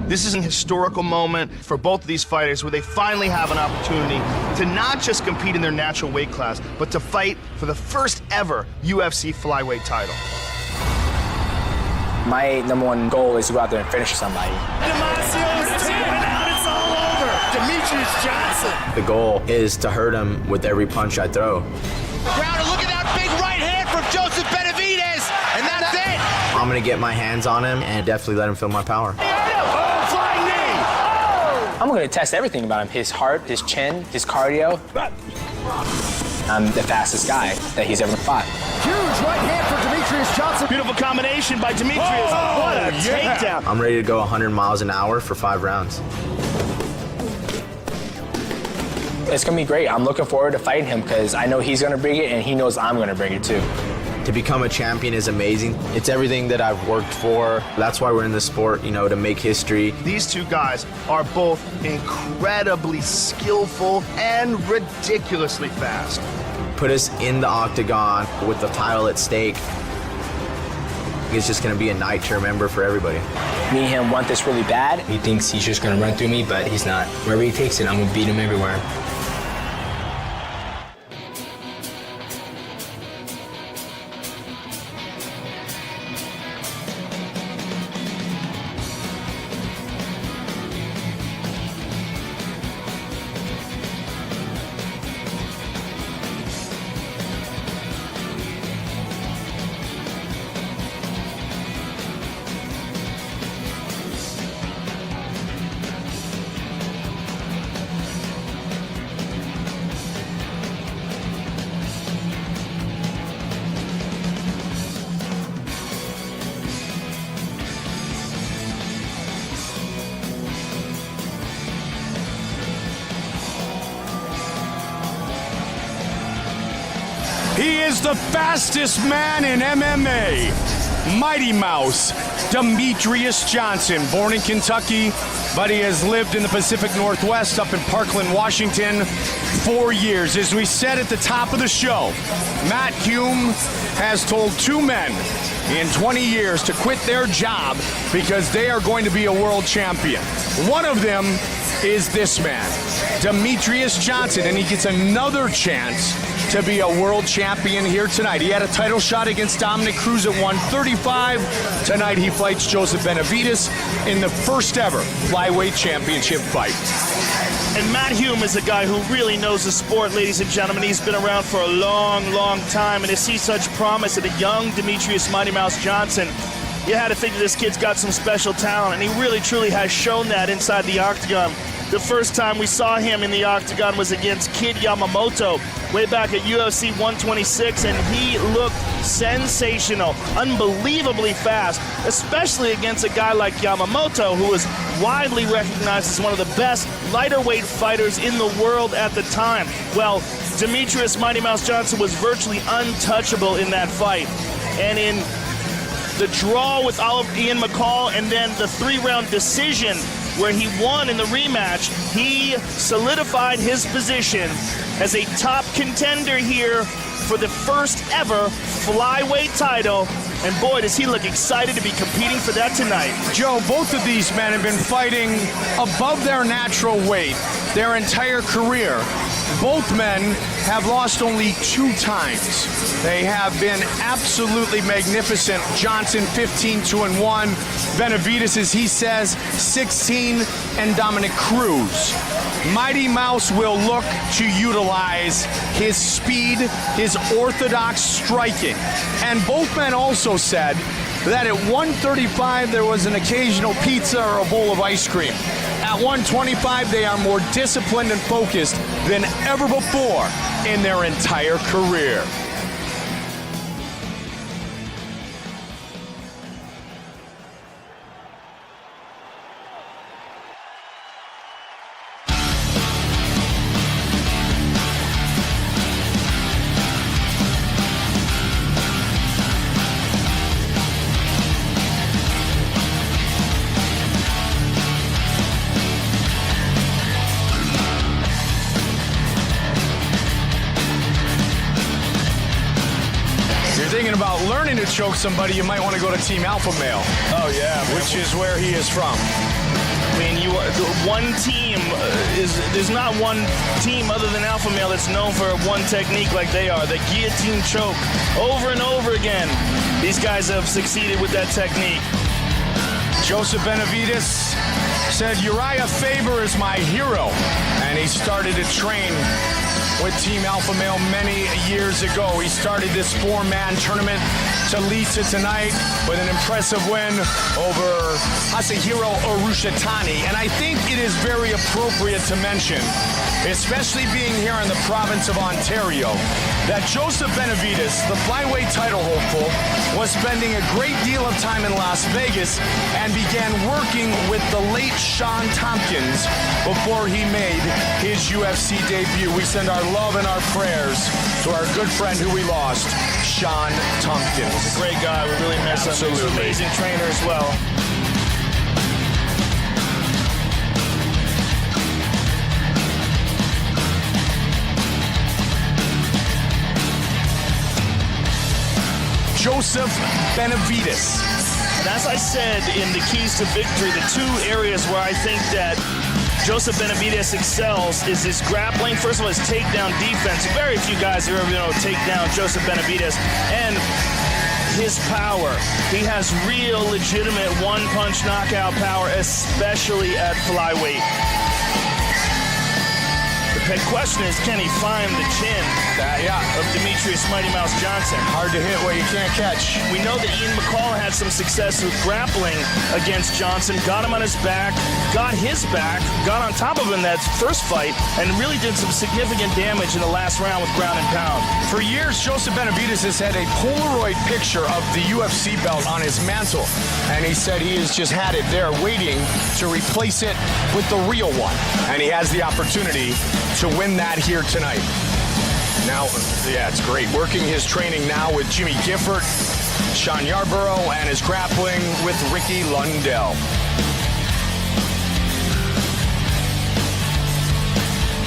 This is an historical moment for both of these fighters where they finally have an opportunity to not just compete in their natural weight class, but to fight for the first ever UFC flyweight title. My number one goal is to go out there and finish somebody. Demacio's tapping out, it's all over. Demetrious Johnson. The goal is to hurt him with every punch I throw. Crowder, look at that big right hand from Joseph Benavidez, and that's it. I'm gonna get my hands on him and definitely let him feel my power. Flying knee. I'm going to test everything about him. His heart, his chin, his cardio. I'm the fastest guy that he's ever fought. Huge right hand for Demetrious Johnson. Beautiful combination by Demetrious. What a takedown. I'm ready to go 100 miles an hour for 5 rounds. It's going to be great. I'm looking forward to fighting him because I know he's going to bring it and he knows I'm going to bring it too. To become a champion is amazing. It's everything that I've worked for. That's why we're in this sport, you know, to make history. These two guys are both incredibly skillful and ridiculously fast. Put us in the octagon with the title at stake. It's just gonna be a night to remember for everybody. Me and him want this really bad. He thinks he's just going to run through me, but he's not. Wherever he takes it, I'm going to beat him everywhere. He is the fastest man in MMA. Mighty Mouse, Demetrious Johnson, born in Kentucky, but he has lived in the Pacific Northwest up in Parkland, Washington, 4 years. As we said at the top of the show, Matt Hume has told 2 men in 20 years to quit their job because they are going to be a world champion. One of them is this man, Demetrious Johnson, and he gets another chance to be a world champion here tonight. He had a title shot against Dominic Cruz at 135. Tonight he fights Joseph Benavidez in the first ever flyweight championship fight. And Matt Hume is a guy who really knows the sport, ladies and gentlemen. He's been around for a long, long time, and to see such promise in a young Demetrious Mighty Mouse Johnson, you had to think that this kid's got some special talent, and he really, truly has shown that inside the octagon. The first time we saw him in the octagon was against Kid Yamamoto way back at UFC 126, and he looked sensational, unbelievably fast, especially against a guy like Yamamoto, who was widely recognized as one of the best lighter weight fighters in the world at the time. Well, Demetrious Mighty Mouse Johnson was virtually untouchable in that fight. And in the draw with Ian McCall and then the 3-round decision where he won in the rematch, he solidified his position as a top contender here for the first ever flyweight title. And boy, does he look excited to be competing for that tonight. Joe, both of these men have been fighting above their natural weight their entire career. Both men have lost only 2 times. They have been absolutely magnificent. Johnson 15-2-1. Benavidez, as he says, 16, and Dominic Cruz. Mighty Mouse will look to utilize his speed, his orthodox striking. And both men also said that at 135 there was an occasional pizza or a bowl of ice cream. At 125 they are more disciplined and focused than ever before in their entire career. Thinking about learning to choke somebody, you might want to go to Team Alpha Male. Oh, yeah. Which is where he is from. I mean, there's not one team other than Alpha Male that's known for one technique like they are. The guillotine choke. Over and over again, these guys have succeeded with that technique. Joseph Benavidez said Uriah Faber is my hero, and he started to train with Team Alpha Male many years ago. He started this 4-man tournament to lead to tonight with an impressive win over Masahiro Urushatani. And I think it is very appropriate to mention, especially being here in the province of Ontario, that Joseph Benavidez, the flyweight title hopeful, was spending a great deal of time in Las Vegas and began working with the late Sean Tompkins before he made his UFC debut. We send our love and our prayers to our good friend who we lost, Sean Tompkins. He's a great guy. We really miss him. Absolutely. He's an amazing trainer as well. Joseph Benavidez. And as I said in the keys to victory, the two areas where I think that Joseph Benavidez excels is his grappling. First of all, his takedown defense. Very few guys are ever going to take down Joseph Benavidez. And his power. He has real, legitimate one-punch knockout power, especially at flyweight. The question is, can he find the chin of Demetrious Mighty Mouse Johnson? Hard to hit what you can't catch. We know that Ian McCall had some success with grappling against Johnson, got him on his back, got on top of him in that first fight, and really did some significant damage in the last round with ground and pound. For years, Joseph Benavidez has had a Polaroid picture of the UFC belt on his mantle, and he said he has just had it there waiting to replace it with the real one, and he has the opportunity to win that here tonight. Now, yeah, it's great. Working his training now with Jimmy Gifford, Sean Yarborough, and his grappling with Ricky Lundell.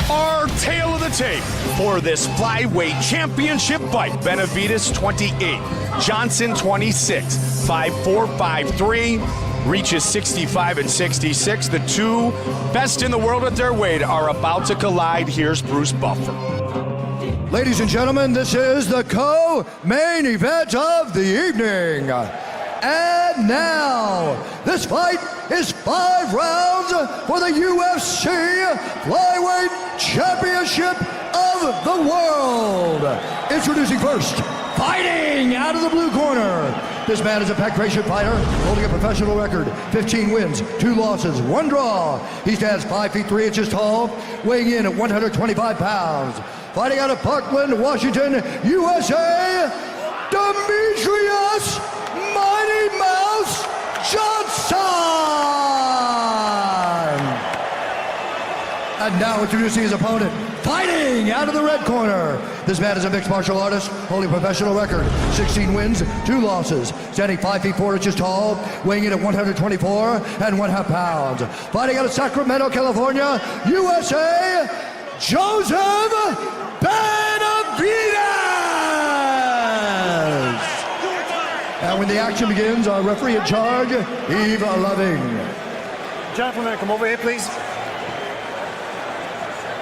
Our tale of the tape for this flyweight championship fight. Benavidez 28, Johnson 26, 5'4", 5'3", reaches 65 and 66. The two best in the world at their weight are about to collide. Here's Bruce Buffer. Ladies and gentlemen, this is the co-main event of the evening. And now, this fight is 5 rounds for the UFC Flyweight Championship of the World. Introducing first, fighting out of the blue corner. This man is a pack-ration fighter, holding a professional record, 15 wins, 2 losses, 1 draw. He stands 5 feet 3 inches tall, weighing in at 125 pounds. Fighting out of Parkland, Washington, USA, Demetrious Mighty Mouse Johnson! And now introducing his opponent, fighting out of the red corner. This man is a mixed martial artist, holding a professional record, 16 wins, 2 losses, standing 5 feet 4 inches tall, weighing in at 124 and 1/2 pounds. Fighting out of Sacramento, California, USA, Joseph Benavidez! And when the action begins, our referee in charge, Eve Loving. Gentlemen, come over here, please.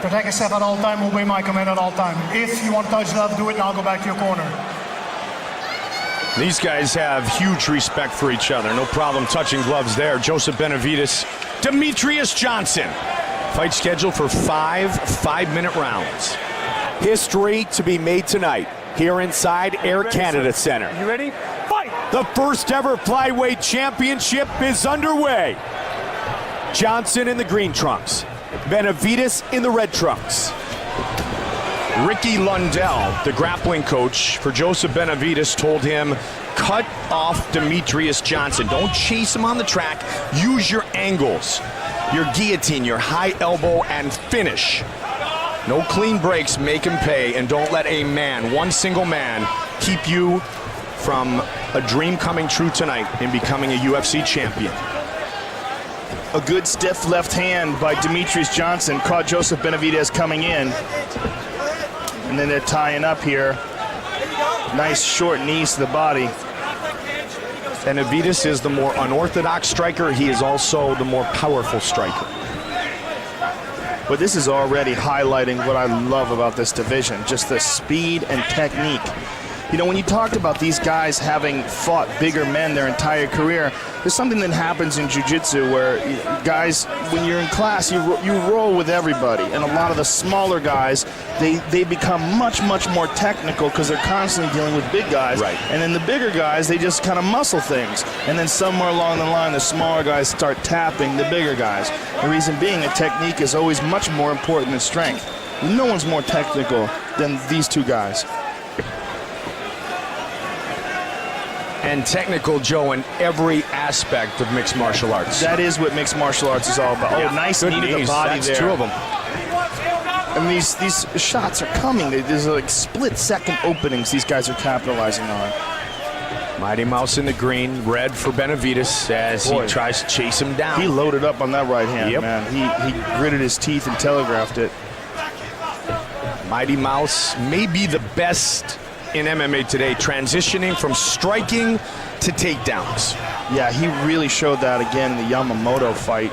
Protect yourself at all time, obey my command at all time. If you want to touch love, do it, and I'll go back to your corner. These guys have huge respect for each other. No problem touching gloves there. Joseph Benavidez, Demetrious Johnson. Fight scheduled for 5 5-minute rounds. History to be made tonight here inside Air Canada Center. You ready? Fight! The first ever flyweight championship is underway. Johnson in the green trunks, Benavidez in the red trunks. Ricky Lundell, the grappling coach for Joseph Benavidez, told him, cut off Demetrious Johnson. Don't chase him on the track. Use your angles, your guillotine, your high elbow, and finish. No clean breaks, make him pay, and don't let a man, one single man, keep you from a dream coming true tonight in becoming a UFC champion. A good stiff left hand by Demetrious Johnson caught Joseph Benavidez coming in. And then they're tying up here. Nice short knees to the body. Benavidez is the more unorthodox striker. He is also the more powerful striker. But this is already highlighting what I love about this division, just the speed and technique. You know, when you talked about these guys having fought bigger men their entire career, there's something that happens in jiu-jitsu where guys, when you're in class, you roll with everybody. And a lot of the smaller guys, they become much, much more technical because they're constantly dealing with big guys. Right. And then the bigger guys, they just kind of muscle things. And then somewhere along the line, the smaller guys start tapping the bigger guys. The reason being, a technique is always much more important than strength. No one's more technical than these two guys. And technical, Joe, in every aspect of mixed martial arts. That is what mixed martial arts is all about. Yeah. Oh, nice Good knee to the knees. body That's there. two of them. I mean, these shots are coming. There's like split-second openings these guys are capitalizing on. Mighty Mouse in the green, red for Benavidez as Boy. he tries to chase him down. He loaded up on that right hand, Yep. man. He gritted his teeth and telegraphed it. Mighty Mouse may be the best in MMA today, transitioning from striking to takedowns. Yeah, he really showed that again in the Yamamoto fight.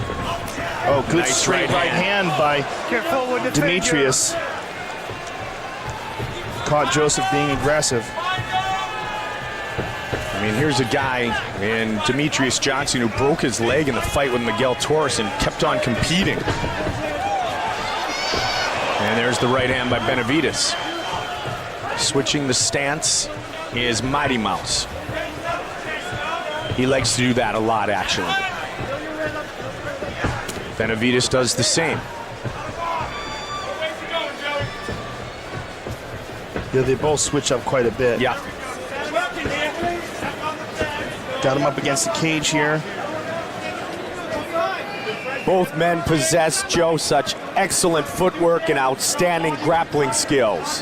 Oh, good Nice straight right right hand by Demetrious. Caught Joseph being aggressive. I mean, here's a guy in Demetrious Johnson who broke his leg in the fight with Miguel Torres and kept on competing. And there's the right hand by Benavidez. Switching the stance is Mighty Mouse. He likes to do that a lot, actually. Benavidez does the same. Yeah, they both switch up quite a bit. Yeah. Got him up against the cage here. Both men possess, Joe, such excellent footwork and outstanding grappling skills.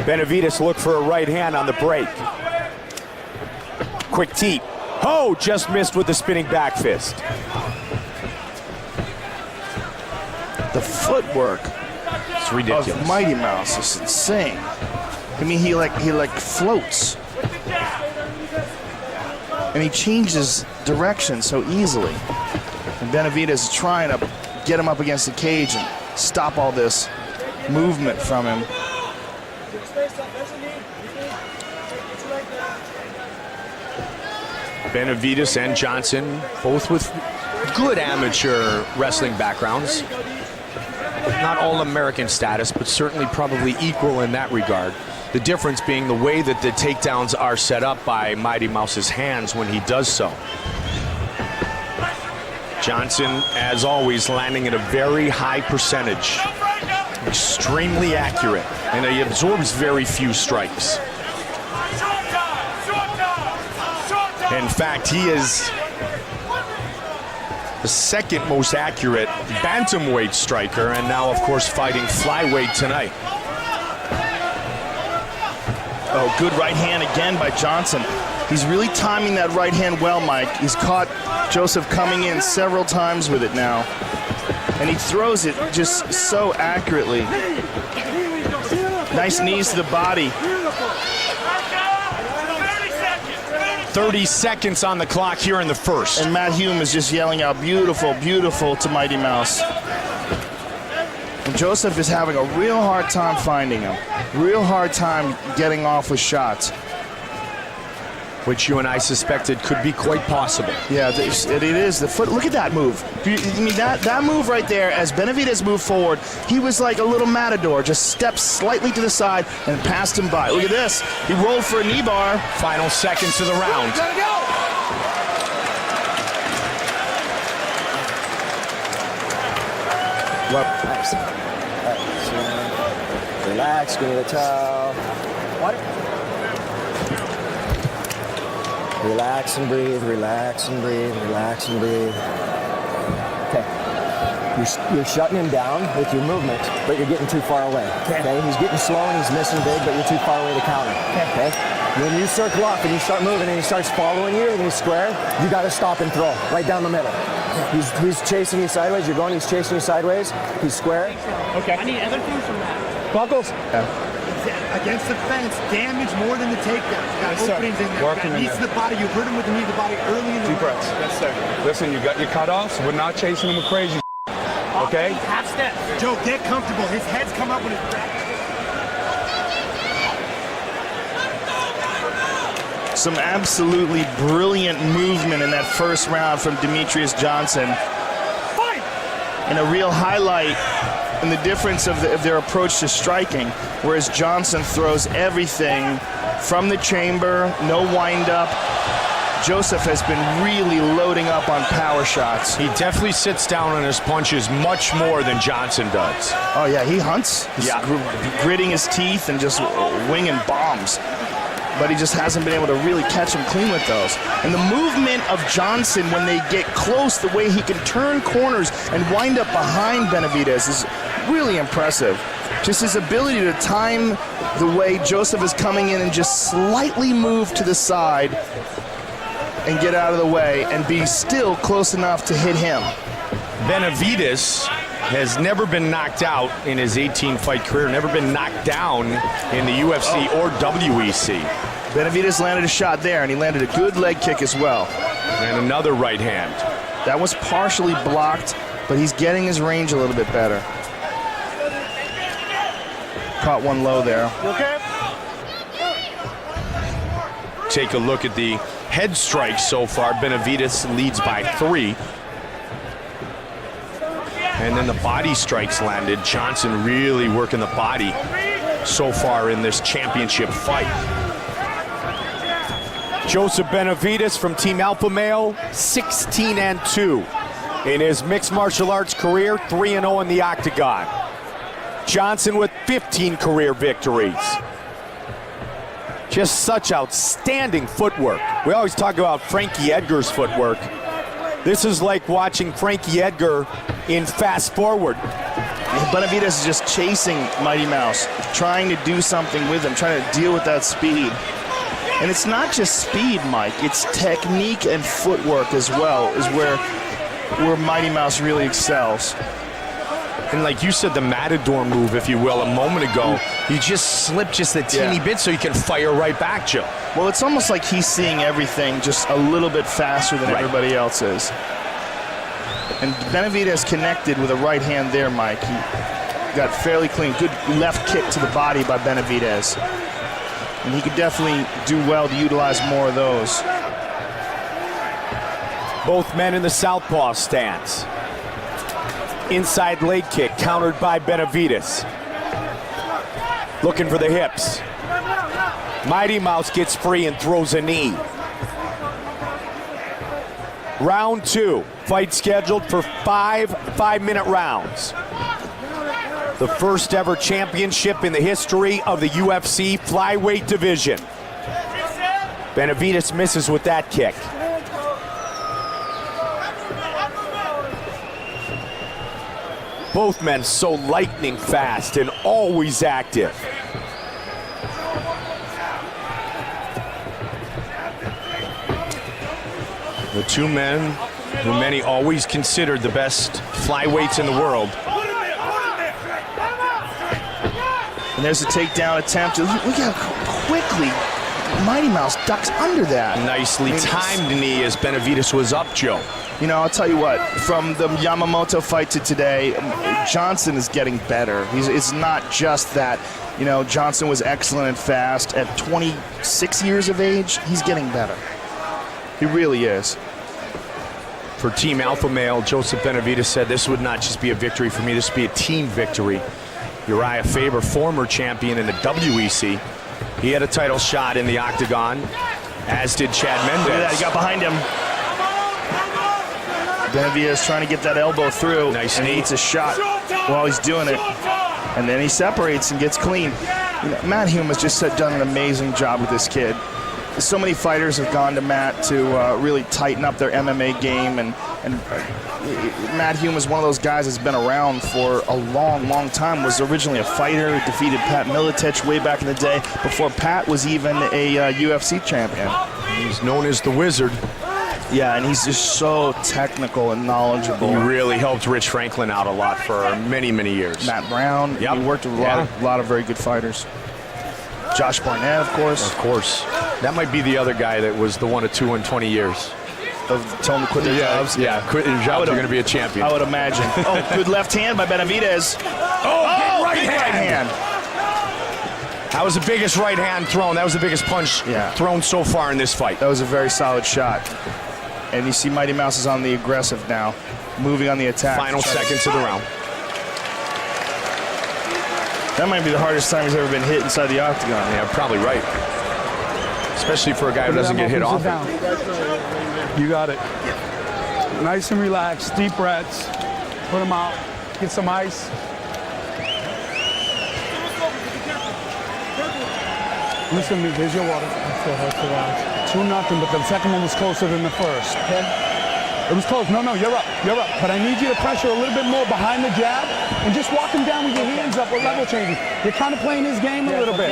Benavidez looked for a right hand on the break. Quick teep. Oh, just missed with the spinning back fist. The footwork It's ridiculous. of Mighty Mouse is insane. I mean, he like floats. And he changes direction so easily. And Benavidez is trying to get him up against the cage and stop all this movement from him. Benavidez and Johnson, both with good amateur wrestling backgrounds. Not all American status, but certainly probably equal in that regard. The difference being the way that the takedowns are set up by Mighty Mouse's hands when he does so. Johnson, as always, landing at a very high percentage. Extremely accurate, and he absorbs very few strikes. In fact, he is the second most accurate bantamweight striker, and now, of course, fighting flyweight tonight. Oh, good right hand again by Johnson. He's really timing that right hand well, Mike. He's caught Joseph coming in several times with it now. And he throws it just so accurately. Nice knees to the body. 30 seconds on the clock here in the first. And Matt Hume is just yelling out, beautiful, beautiful to Mighty Mouse. And Joseph is having a real hard time finding him. Real hard time getting off with shots. Which you and I suspected could be quite possible. Yeah, it is. The foot. Look at that move. I mean, that move right there, as Benavidez moved forward, he was like a little matador, just stepped slightly to the side and passed him by. Look at this. He rolled for a knee bar. Final seconds of the round. Nice. All right, so relax, give me the towel. Water. Relax and breathe, relax and breathe, relax and breathe. Okay. You're shutting him down with your movement, but you're getting too far away. Okay? He's getting slow and he's missing big, but you're too far away to counter. Okay? When you circle up and you start moving and he starts following you and he's square, you got to stop and throw right down the middle. He's chasing you sideways. You're going. He's chasing you sideways. He's square. Okay. I need other things from that. Buckles. Yeah. against the fence, damage more than the takedown. You got openings in there. Working in Knees to there. the body. You hurt him with the knee to the body early in the Deep breaths. Yes, sir. Listen, you got your cutoffs. We're not chasing him with crazy. Okay? half step. Joe, get comfortable. His head's come up with his back. Some absolutely brilliant movement in that first round from Demetrious Johnson. And a real highlight in the difference of their approach to striking, whereas Johnson throws everything from the chamber, no wind-up. Joseph has been really loading up on power shots. He definitely sits down on his punches much more than Johnson does. Oh, yeah, he hunts. He's gritting his teeth and just winging bombs. But he just hasn't been able to really catch him clean with those. And the movement of Johnson when they get close, the way he can turn corners and wind up behind Benavidez is really impressive. Just his ability to time the way Joseph is coming in and just slightly move to the side and get out of the way and be still close enough to hit him. Benavidez has never been knocked out in his 18-fight career, never been knocked down in the UFC or WEC. Benavidez landed a shot there, and he landed a good leg kick as well. And another right hand. That was partially blocked, but he's getting his range a little bit better. Caught one low there. You okay? Take a look at the head strikes so far. Benavidez leads by 3. And then the body strikes landed. Johnson really working the body so far in this championship fight. Joseph Benavidez from Team Alpha Male, 16-2 in his mixed martial arts career, 3-0 in the octagon. Johnson with 15 career victories. Just such outstanding footwork. We always talk about Frankie Edgar's footwork. This is like watching Frankie Edgar in Fast Forward. Benavidez is just chasing Mighty Mouse, trying to do something with him, trying to deal with that speed. And it's not just speed, Mike, it's technique and footwork as well is where Mighty Mouse really excels. And like you said, the Matador move, if you will, a moment ago, he just slipped just a teeny bit so he can fire right back, Joe. Well, it's almost like he's seeing everything just a little bit faster than everybody else is. And Benavidez connected with a right hand there, Mike. He got fairly clean. Good left kick to the body by Benavidez. And he could definitely do well to utilize more of those. Both men in the southpaw stance. Inside leg kick countered by Benavidez. Looking for the hips. Mighty Mouse gets free and throws a knee. Round 2. Fight scheduled for 5 5-minute rounds. The first ever championship in the history of the UFC flyweight division. Benavidez misses with that kick. Both men so lightning fast and always active. The two men who many always considered the best flyweights in the world. And there's a takedown attempt. Look how quickly Mighty Mouse ducks under that. Nicely timed knee as Benavidez was up, Joe. You know, I'll tell you what, from the Yamamoto fight to today, Johnson is getting better. It's not just that, you know, Johnson was excellent and fast. At 26 years of age, he's getting better. He really is. For Team Alpha Male, Joseph Benavidez said this would not just be a victory for me, this would be a team victory. Uriah Faber, former champion in the WEC, he had a title shot in the octagon, as did Chad Mendes. Look at that, he got behind him. Benavidez trying to get that elbow through. Nice and knee. he eats a shot while he's doing it. And then he separates and gets clean. You know, Matt Hume has just done an amazing job with this kid. So many fighters have gone to Matt to really tighten up their MMA game, and Matt Hume is one of those guys that's been around for a long, long time. Was originally a fighter, defeated Pat Miletich way back in the day, before Pat was even a UFC champion. He's known as the Wizard. Yeah, and he's just so technical and knowledgeable. He really helped Rich Franklin out a lot for many, many years. Matt Brown, Yep. he worked with a lot of very good fighters. Josh Barnett, of course. Of course. That might be the other guy that was the 1 or 2 in 20 years. Of telling them to quit their jobs. Yeah, quit your job. You're going to be a champion. I would imagine. Oh, good left hand by Benavidez. Oh, big right hand. That was the biggest right hand thrown. That was the biggest punch thrown so far in this fight. That was a very solid shot. And you see Mighty Mouse is on the aggressive now, moving on the attack. Final seconds of the round. That might be the hardest time he's ever been hit inside the octagon. Yeah, probably right. Especially for a guy who doesn't get hit often. You got it. Nice and relaxed, deep breaths. Put them out. Get some ice. Listen to me, here's your water. 2-0, but the second one was closer than the first. It was close. No, you're up. You're up. But I need you to pressure a little bit more behind the jab and just walk him down with your hands up with level changing. You're kind of playing his game a little bit.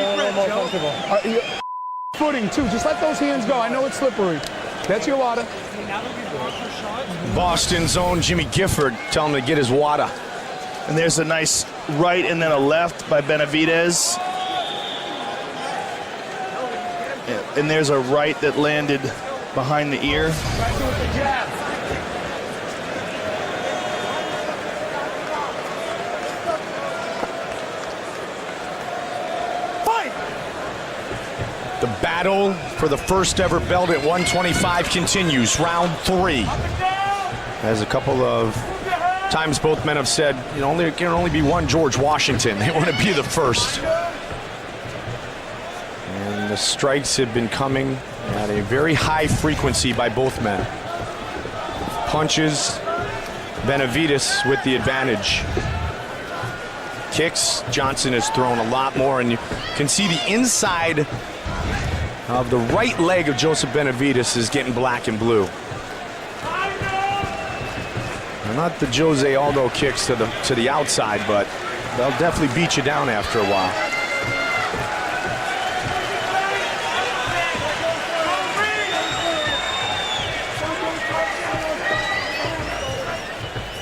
Footing, too. Just let those hands go. I know it's slippery. That's your water. Boston's own Jimmy Gifford telling him to get his water. And there's a nice right and then a left by Benavidez. And there's a right that landed behind the ear. The battle for the first ever belt at 125 continues. Round 3. As a couple of times both men have said, you know, there can only be one George Washington. They want to be the first. And the strikes have been coming at a very high frequency by both men. Punches, Benavidez with the advantage. Kicks, Johnson has thrown a lot more, and you can see the inside of the right leg of Joseph Benavidez is getting black and blue. Now, not the Jose Aldo kicks to the outside, but they'll definitely beat you down after a while.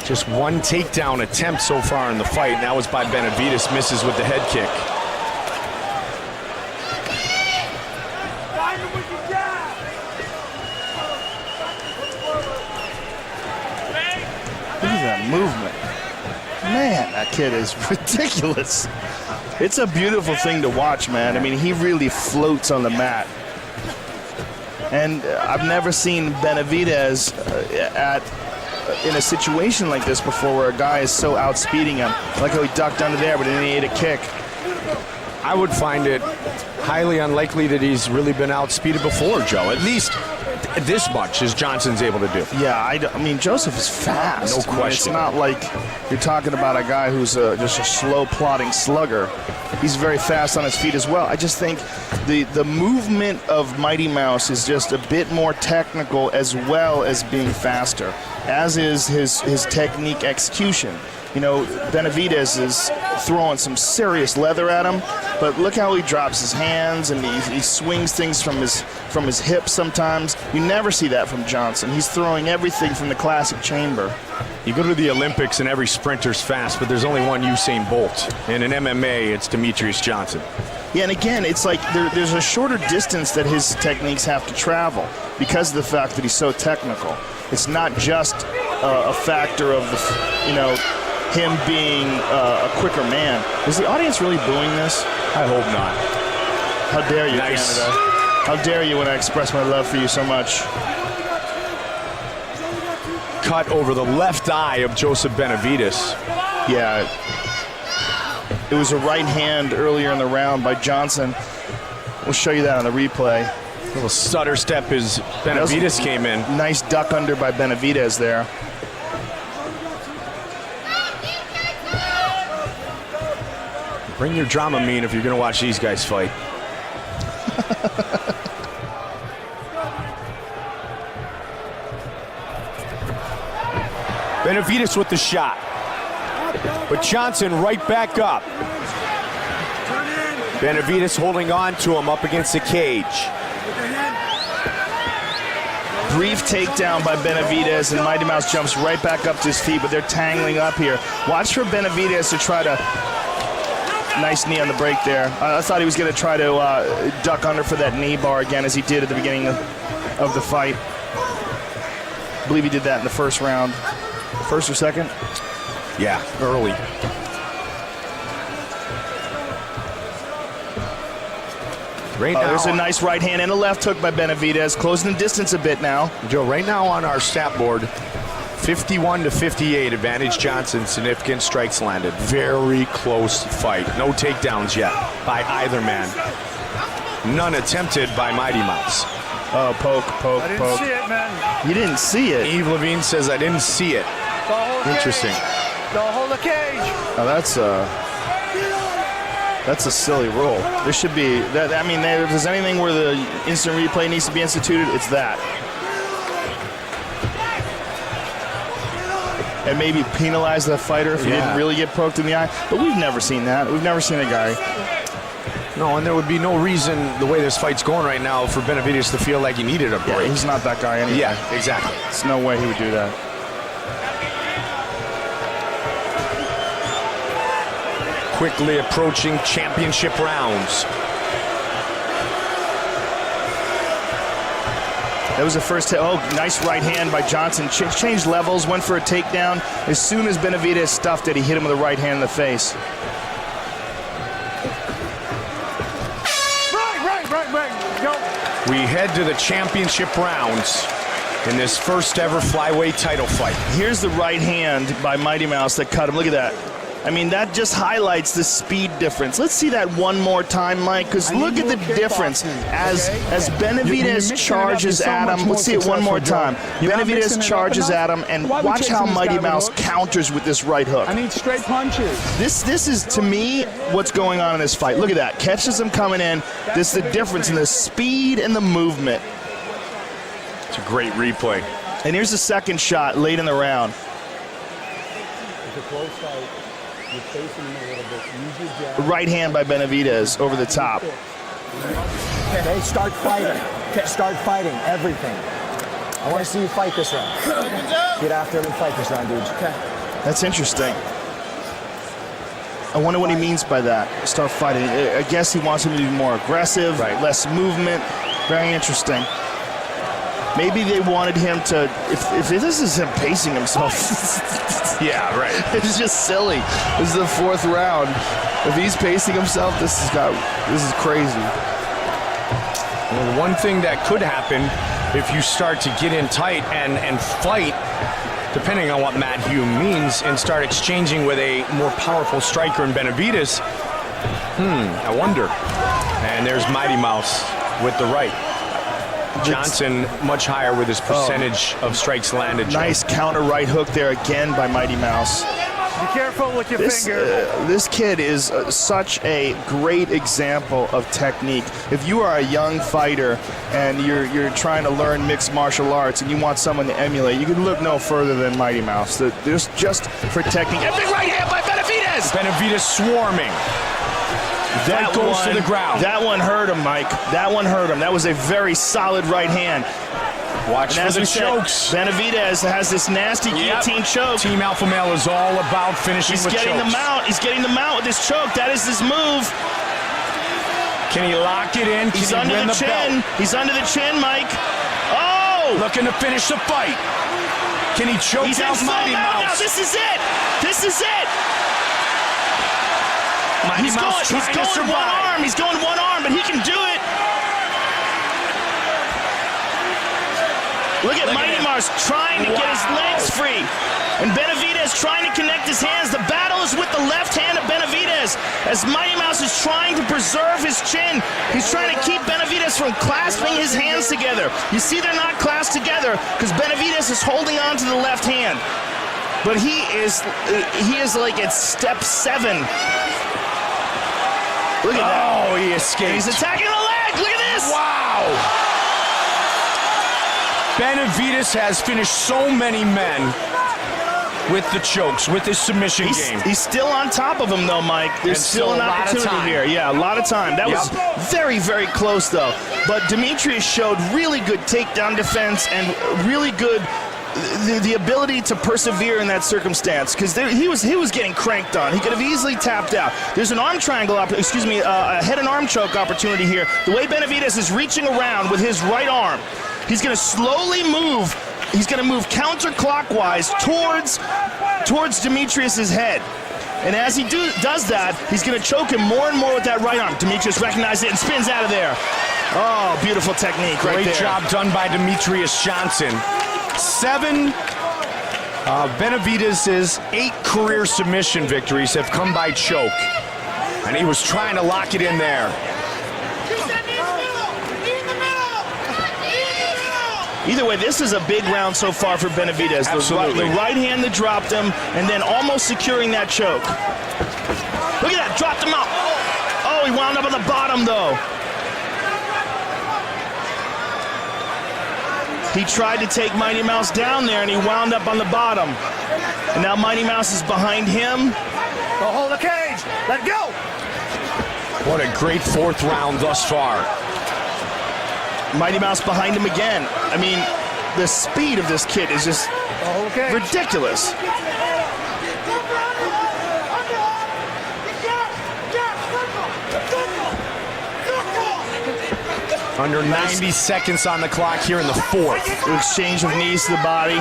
Just one takedown attempt so far in the fight, and that was by Benavidez, misses with the head kick. Look at that movement. Man, that kid is ridiculous. It's a beautiful thing to watch, man. I mean, he really floats on the mat. And I've never seen Benavidez in a situation like this before where a guy is so outspeeding him. Like how he ducked under there, but then he ate a kick. I would find it highly unlikely that he's really been outspeeded before, Joe. At least this much as Johnson's able to do. Yeah, I mean, Joseph is fast. No question. I mean, it's not like you're talking about a guy who's just a slow plodding slugger. He's very fast on his feet as well. I just think the movement of Mighty Mouse is just a bit more technical as well as being faster, as is his technique execution. You know, Benavidez is throwing some serious leather at him, but look how he drops his hands and he swings things from his hips sometimes. You never see that from Johnson. He's throwing everything from the classic chamber. You go to the Olympics and every sprinter's fast, but there's only one Usain Bolt. And in MMA, it's Demetrious Johnson. Yeah, and again, it's like there's a shorter distance that his techniques have to travel because of the fact that he's so technical. It's not just a factor of him being a quicker man. Is the audience really booing this? I hope not. How dare you, nice. Canada? How dare you when I express my love for you so much? Cut over the left eye of Joseph Benavidez. Yeah. It was a right hand earlier in the round by Johnson. We'll show you that on the replay. A little stutter step as Benavidez came in. Nice duck under by Benavidez there. Bring your Dramamine if you're going to watch these guys fight. Benavidez with the shot. But Johnson right back up. Benavidez holding on to him up against the cage. Brief takedown by Benavidez, and Mighty Mouse jumps right back up to his feet, but they're tangling up here. Watch for Benavidez to try to Nice knee on the break there. I thought he was going to try to duck under for that knee bar again, as he did at the beginning of the fight. I believe he did that in the first round. First or second? Yeah, early. Right now, There's a nice right hand and a left hook by Benavidez, closing the distance a bit now. Joe, right now on our stat board, 51-58, advantage Johnson, significant strikes landed. Very close fight. No takedowns yet by either man. None attempted by Mighty Mouse. Oh, poke. I didn't see it, man. You didn't see it? Eve Levine says, I didn't see it. Interesting. Don't hold the cage. Oh, that's a silly rule. There should be that. I mean, if there's anything where the instant replay needs to be instituted, it's that. And maybe penalize the fighter if he didn't really get poked in the eye. But we've never seen that. We've never seen a guy. No, and there would be no reason, the way this fight's going right now, for Benavidez to feel like he needed a break. Yeah, he's not that guy anyway. Yeah, exactly. There's no way he would do that. Quickly approaching championship rounds. That was the first hit. Oh, nice right hand by Johnson. Changed levels, went for a takedown. As soon as Benavidez stuffed it, he hit him with a right hand in the face. Right. Go. We head to the championship rounds in this first ever flyweight title fight. Here's the right hand by Mighty Mouse that cut him. Look at that. I mean, that just highlights the speed difference. Let's see that one more time, Mike, because look at the difference as Benavidez charges at him. Let's see it one more time. Benavidez charges at him, and watch how Mighty Mouse counters with this right hook. I need straight punches. This is, to me, what's going on in this fight. Look at that. Catches him coming in. This is the difference in the speed and the movement. It's a great replay. And here's the second shot late in the round. It's a close fight. You're facing him a little bit. Use your jab. Right hand by Benavidez over the top. Okay, start fighting. Start fighting, everything. I want to see you fight this round. Get after him and fight this round, dudes. Okay. That's interesting. I wonder what he means by that. Start fighting. I guess he wants him to be more aggressive, less movement. Very interesting. Maybe they wanted him to, if this is him pacing himself. Yeah, right. It's just silly. This is the fourth round. If he's pacing himself, this is crazy. Well, one thing that could happen if you start to get in tight and fight, depending on what Matt Hume means, and start exchanging with a more powerful striker in Benavidez, I wonder. And there's Mighty Mouse with the right. Johnson much higher with his percentage of strikes landed. Nice counter right hook there again by Mighty Mouse. Be careful with your finger. This kid is such a great example of technique. If you are a young fighter and you're trying to learn mixed martial arts and you want someone to emulate, you can look no further than Mighty Mouse. Just for technique. A big right hand by Benavidez! Benavidez swarming. That goes to the ground. That one hurt him, Mike. That one hurt him. That was a very solid right hand. Watch for the chokes. Benavidez has this nasty guillotine choke. Team Alpha Male is all about finishing with chokes. He's getting them out. He's getting them out with this choke. That is his move. Can he lock it in? He's under the chin. He's under the chin, Mike. Oh! Looking to finish the fight. Can he choke out Mighty Mouse? Now. This is it. This is it. He's going one arm. He's going one arm, but he can do it. Look at Mighty Mouse trying to get his legs free. And Benavidez trying to connect his hands. The battle is with the left hand of Benavidez as Mighty Mouse is trying to preserve his chin. He's trying to keep Benavidez from clasping his hands together. You see they're not clasped together because Benavidez is holding on to the left hand. But he is like at step 7. Look at that. Oh, he escaped. He's attacking the leg. Look at this. Wow. Benavidez has finished so many men with the chokes, with his submission game. He's still on top of him, though, Mike. There's still an opportunity here. Yeah, a lot of time. That was very, very close, though. But Demetrious showed really good takedown defense and really good the ability to persevere in that circumstance, because he was getting cranked on. He could have easily tapped out. There's an arm triangle, a head and arm choke opportunity here. The way Benavidez is reaching around with his right arm, he's going to slowly move. He's going to move counterclockwise towards Demetrious' head. And as he does that, he's going to choke him more and more with that right arm. Demetrious recognizes it and spins out of there. Oh, beautiful technique right there. Great job done by Demetrious Johnson. 7 Benavidez' 8 career submission victories have come by choke. And he was trying to lock it in there. Either way, this is a big round so far for Benavidez. Absolutely. The right hand that dropped him, and then almost securing that choke. Look at that, dropped him out. Oh, he wound up on the bottom, though. He tried to take Mighty Mouse down there, and he wound up on the bottom. And now Mighty Mouse is behind him. Go hold the cage. Let go. What a great 4th round thus far. Mighty Mouse behind him again. I mean, the speed of this kid is just ridiculous. Under 90 seconds on the clock here in the 4th. The exchange of knees to the body.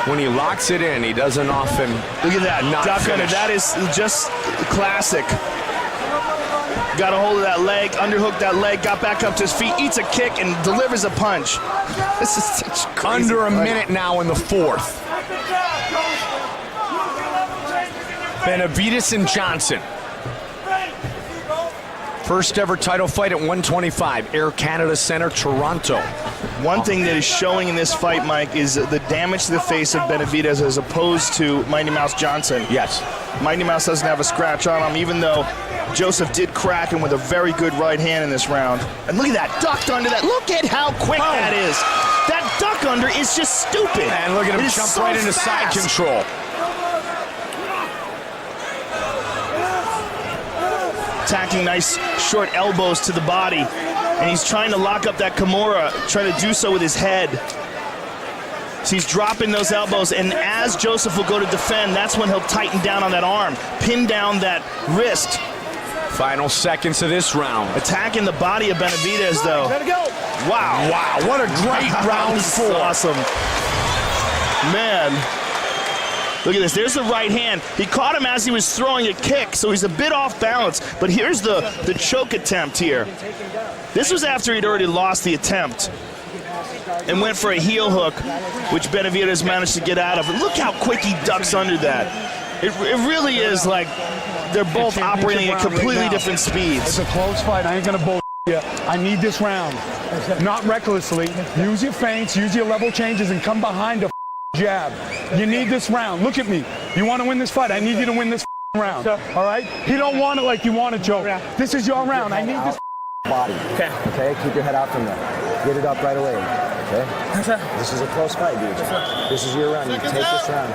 When he locks it in, he doesn't often. Look at that, duck under. That is just classic. Got a hold of that leg, underhooked that leg, got back up to his feet, eats a kick, and delivers a punch. This is such crazy. Under a minute now in the 4th. Benavidez and Johnson. First ever title fight at 125, Air Canada Center, Toronto. One thing that is showing in this fight, Mike, is the damage to the face of Benavidez as opposed to Mighty Mouse Johnson. Yes. Mighty Mouse doesn't have a scratch on him, even though Joseph did crack him with a very good right hand in this round. And look at that, ducked under that. Look at how quick that is. That duck under is just stupid. And look at him jump right into side control. Attacking nice short elbows to the body. And he's trying to lock up that Kimura, trying to do so with his head. So he's dropping those elbows, and as Joseph will go to defend, that's when he'll tighten down on that arm, pin down that wrist. Final seconds of this round. Attacking the body of Benavidez, though. Let it go. Wow. Wow, what a great round 4. Awesome. Man. Look at this. There's the right hand. He caught him as he was throwing a kick, so he's a bit off balance. But here's the choke attempt here. This was after he'd already lost the attempt and went for a heel hook, which Benavidez managed to get out of. Look how quick he ducks under that. It really is like they're both operating at completely different speeds. It's a close fight. I ain't going to bull you. I need this round. Not recklessly. Use your feints, use your level changes, and come behind a jab. You need this round. Look at me. You want to win this fight? I need you to win this round. All right? He don't want it like you want it, Joe. This is your round. I need this body. Okay? Keep your head out from there. Get it up right away. Okay? This is a close fight, dude. This is your round. You take this round.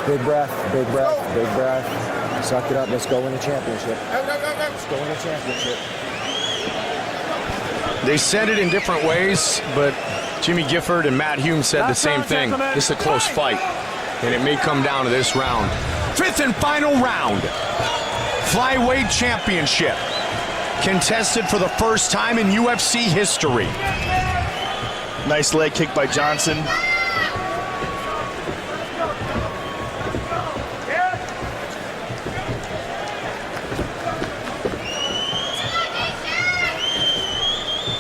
Big breath, big breath, big breath. Suck it up. Let's go win a championship. Let's go win a championship. They said it in different ways, but Jimmy Gifford and Matt Hume said the same thing. This is a close fight, and it may come down to this round. 5th and final round. Flyweight Championship. Contested for the first time in UFC history. Nice leg kick by Johnson.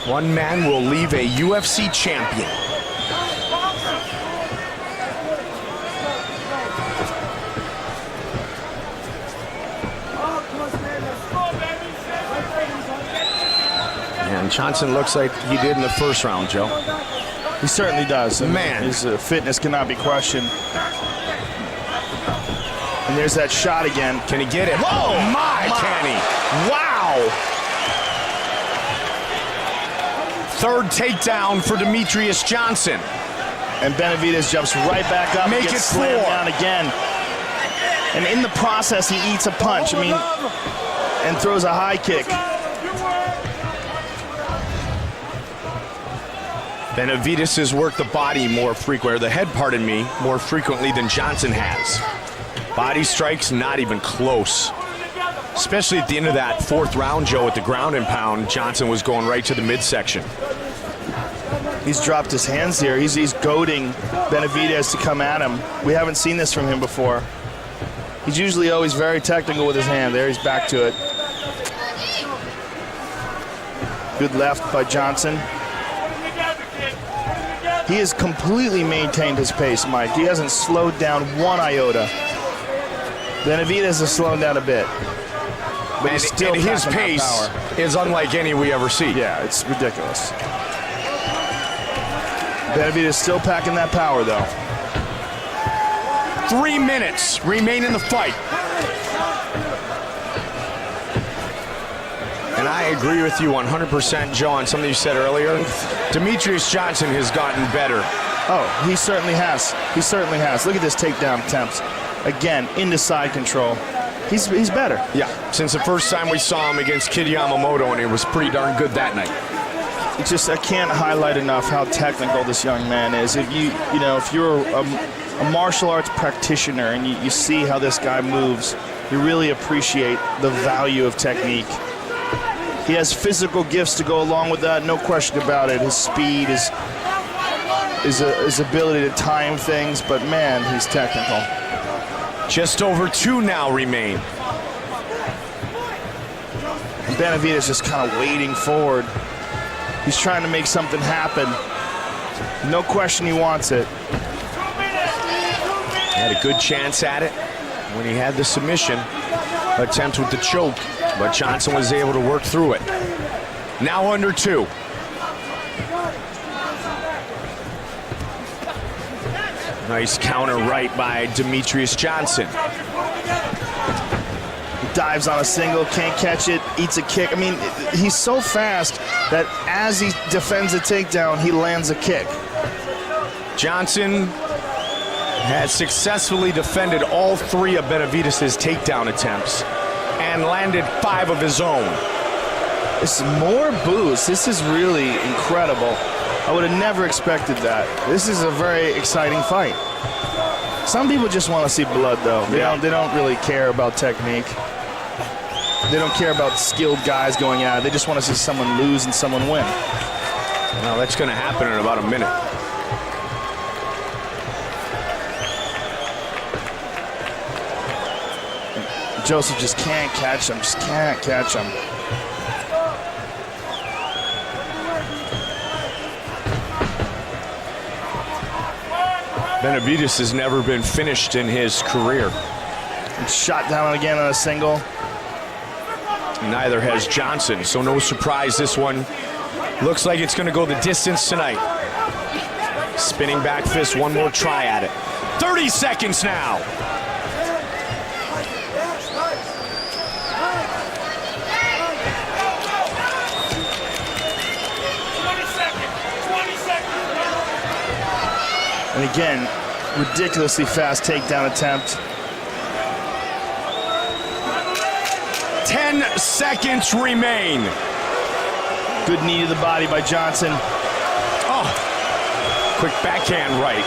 One man will leave a UFC champion. And Johnson looks like he did in the first round, Joe. He certainly does. Man. His fitness cannot be questioned. And there's that shot again. Can he get it? Whoa! Can he? Wow! Third takedown for Demetrious Johnson. And Benavidez jumps right back up and gets slammed down again. And in the process, he eats a punch. I mean, and throws a high kick. Benavidez has worked the body more frequently, or the head, pardon me, more frequently than Johnson has. Body strikes, not even close. Especially at the end of that fourth round, Joe, at the ground and pound, Johnson was going right to the midsection. He's dropped his hands here. He's goading Benavidez to come at him. We haven't seen this from him before. He's usually always very technical with his hand. There, he's back to it. Good left by Johnson. He has completely maintained his pace, Mike. He hasn't slowed down one iota. Benavidez has slowed down a bit. But he's still and his packing pace power. is unlike any we ever see. Yeah, it's ridiculous. Benavidez still packing that power, though. 3 minutes remain in the fight. And I agree with you 100%, Joe, on something you said earlier. Demetrious Johnson has gotten better. Oh, he certainly has. He certainly has. Look at this takedown attempts. Again, into side control. He's better. Yeah, since the first time we saw him against Kid Yamamoto, and it was pretty darn good that night. It's just, I can't highlight enough how technical this young man is. If if you're a martial arts practitioner and you see how this guy moves, you really appreciate the value of technique. He has physical gifts to go along with that, no question about it. His speed, his ability to time things, but man, he's technical. Just over 2 now remain. And Benavidez just kind of wading forward. He's trying to make something happen. No question he wants it. Had a good chance at it when he had the submission attempt with the choke, but Johnson was able to work through it. Now under 2. Nice counter right by Demetrious Johnson. He dives on a single, can't catch it, eats a kick. I mean, he's so fast that as he defends a takedown, he lands a kick. Johnson has successfully defended all 3 of Benavidez' takedown attempts and landed 5 of his own. This is more boost. This is really incredible. I would have never expected that. This is a very exciting fight. Some people just want to see blood, though. They don't really care about technique. They don't care about skilled guys going at it. They just want to see someone lose and someone win. Well, that's going to happen in about a minute. Joseph just can't catch him. Just can't catch him. Benavidez has never been finished in his career. Shot down again on a single. Neither has Johnson, so no surprise this one looks like it's going to go the distance tonight. Spinning back fist, one more try at it. 30 seconds now. And again, ridiculously fast takedown attempt. 10 seconds remain. Good knee to the body by Johnson. Oh, quick backhand right.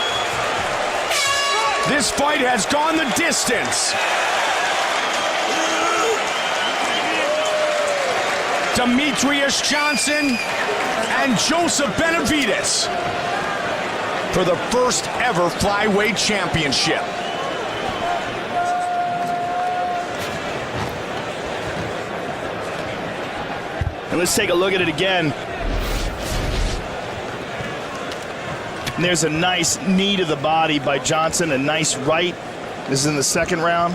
This fight has gone the distance. Demetrious Johnson and Joseph Benavidez for the first ever flyweight championship. And let's take a look at it again. And there's a nice knee to the body by Johnson, a nice right. This is in the second round.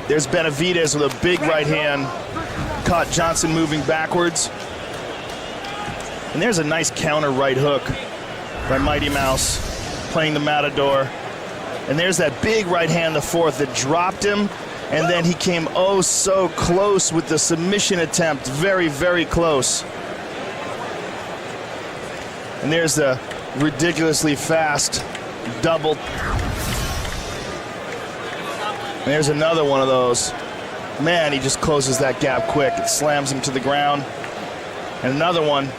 There's Benavidez with a big right hand. Caught Johnson moving backwards. And there's a nice counter right hook by Mighty Mouse, playing the Matador. And there's that big right hand, the fourth, that dropped him. And then he came oh so close with the submission attempt. Very, very close. And there's the ridiculously fast double. There's another one of those. Man, he just closes that gap quick. It slams him to the ground. And another one.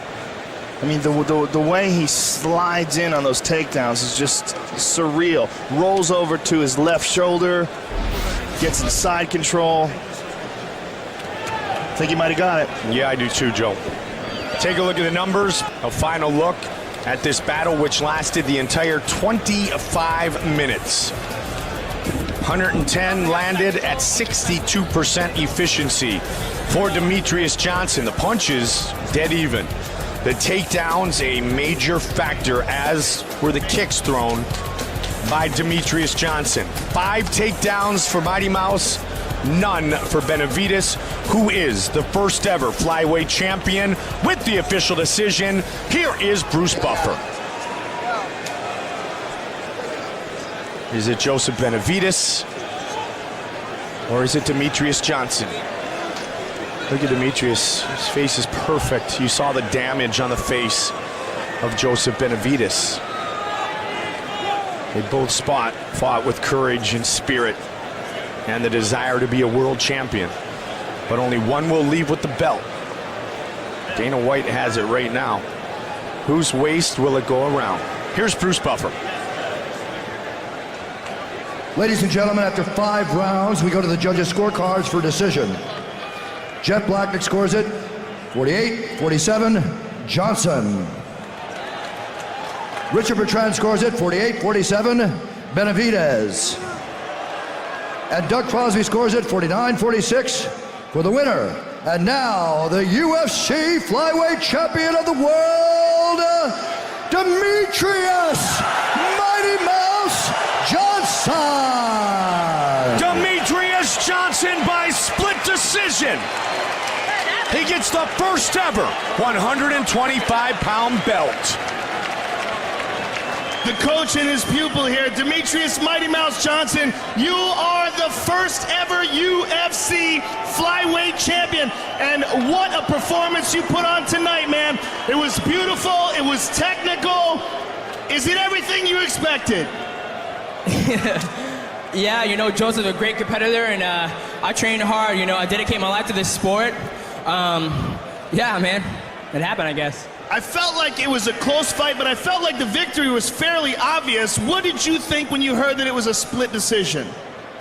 I mean, the way he slides in on those takedowns is just surreal. Rolls over to his left shoulder, gets in side control. I think he might have got it. Yeah, I do too, Joe. Take a look at the numbers. A final look at this battle, which lasted the entire 25 minutes. 110 landed at 62% efficiency for Demetrious Johnson. The punches, dead even. The takedowns, a major factor, as were the kicks thrown by Demetrious Johnson. 5 takedowns for Mighty Mouse, none for Benavidez, who is the first ever flyweight champion. With the official decision, here is Bruce Buffer. Is it Joseph Benavidez, or is it Demetrious Johnson? Look at Demetrious, his face is perfect. You saw the damage on the face of Joseph Benavidez. They both fought with courage and spirit and the desire to be a world champion. But only one will leave with the belt. Dana White has it right now. Whose waist will it go around? Here's Bruce Buffer. Ladies and gentlemen, after 5 rounds, we go to the judges' scorecards for decision. Jet Blacknick scores it 48-47, Johnson. Richard Bertrand scores it 48-47, Benavidez. And Doug Crosby scores it 49-46 for the winner. And now, the UFC flyweight champion of the world, Demetrious Mighty Mouse Johnson. Demetrious Johnson by split decision. He gets the first ever 125-pound belt. The coach and his pupil here, Demetrious Mighty Mouse Johnson, you are the first ever UFC flyweight champion. And what a performance you put on tonight, man. It was beautiful, it was technical. Is it everything you expected? Yeah, you know, Joseph's a great competitor, and I trained hard, you know, I dedicate my life to this sport. Yeah, man, it happened, I guess. I felt like it was a close fight, but I felt like the victory was fairly obvious. What did you think when you heard that it was a split decision?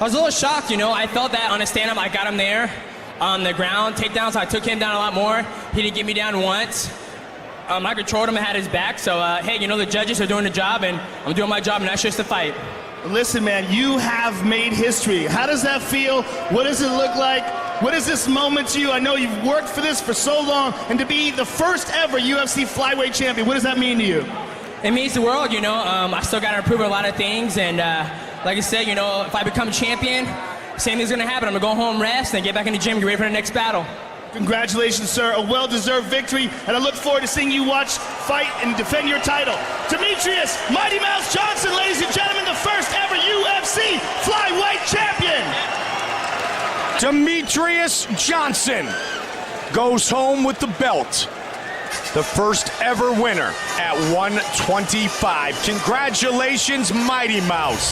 I was a little shocked, you know. I felt that on a stand-up, I got him there on the ground, takedowns, so I took him down a lot more. He didn't get me down once. I controlled him and had his back, so hey, you know, the judges are doing the job, and I'm doing my job, and that's just the fight. Listen, man, you have made history. How does that feel? What does it look like? What is this moment to you? I know you've worked for this for so long, and to be the first ever UFC flyweight champion, what does that mean to you? It means the world, you know. I still got to improve a lot of things, and like I said, you know, if I become champion, same thing's going to happen. I'm going to go home, rest, and get back in the gym, get ready for the next battle. Congratulations, sir. A well-deserved victory, and I look forward to seeing you fight and defend your title. Demetrious Mighty Mouse Johnson, ladies and gentlemen, the first ever UFC flyweight champion. Demetrious Johnson goes home with the belt. The first ever winner at 125. Congratulations, Mighty Mouse.